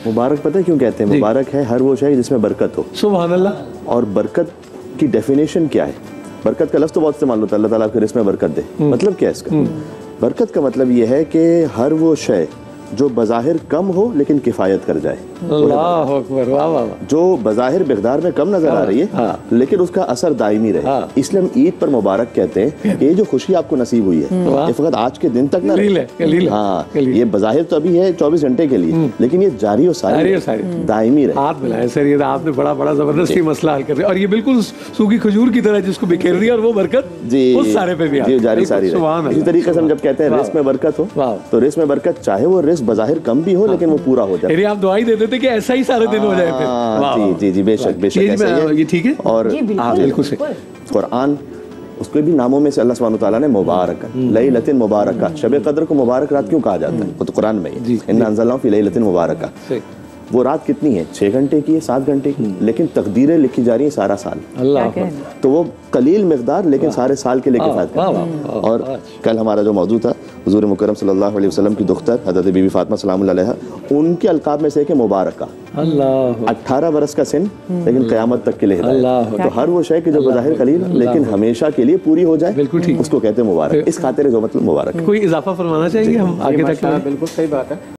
मुबारक पता है क्यों कहते हैं? मुबारक है हर वो शय जिसमें बरकत हो। सुभान अल्लाह। और बरकत की डेफिनेशन क्या है? बरकत का लफ्ज़ तो बहुत इस्तेमाल होता है, अल्लाह ताला आपके रिज़्क़ में बरकत दे। मतलब क्या है इसका? बरकत का मतलब ये है कि हर वो शय जो बज़ाहिर कम हो लेकिन किफ़ायत कर जाए। अल्लाह अकबर, वाह वाह वाह। जो बज़ाहिर मिक़दार में कम नजर आ रही है लेकिन उसका असर दायमी रहे, इसलिए हम ईद पर मुबारक कहते हैं कि ये जो खुशी आपको नसीब हुई है ये फ़कत आज के दिन तक ना रहे। हाँ, ये बज़ाहिर तो अभी है 24 घंटे के लिए, लेकिन ये जारी और सारी दायमी रहे। हाथ मिलाए सर, ये आपने बड़ा ज़बरदस्ती मसला हल कर दिया, और ये बिल्कुल सूखी खजूर की तरह जिसको बिखेर दिया, और वो बरकत उस सारे पे भी जारी सारी रहे। इसी तरीके से हम जब कहते हैं रिज़्क़ में बरकत हो, तो रिज़्क़ में बरकत चाहे वो रिज़्क़ बज़ाहिर कम भी हो लेकिन वो पूरा हो जाए। आप दुआई देते थे कि ऐसा ही सारे दिन हो जाए फिर। जी जी बेशक बेशक ये ठीक है। और बिल्कुल सही। कुरान उसके भी नामों में से अल्लाह सुब्हानहू तआला ने मुबारक, लैलतिन मुबारका, शब कद्र को मुबारक रात क्यों कहा जाता है? वो तो कुरान में है, इन्ना अंज़लनाहु फी लैलतिन मुबारका। वो रात कितनी है? 6 घंटे की है, 7 घंटे की, लेकिन तकदीरें लिखी जा रही हैं सारा साल। अल्लाह। तो वो कलील मिक़दार लेकिन सारे साल के लिए किफ़ायत करता है। और कल हमारा जो मौजू था हुज़ूर मुकर्रम सल्लल्लाहु अलैहि वसल्लम की दुख्तर हज़रत बीबी फ़ातिमा सलामुल्लाह अलैहा, उनके अलक़ाब में से एक मुबारका। 18 बरस का सिन लेकिन क़यामत तक के लिए हिदायत। तो हर वो शय कि जो बज़ाहिर कलील लेकिन हमेशा के लिए पूरी हो जाए, बिल्कुल ठीक, उसको कहते हैं मुबारक। इस खातिर जो मतलब मुबारक। कोई इजाफा फरमाना चाहेंगे हम आगे तक? बिल्कुल सही बात है।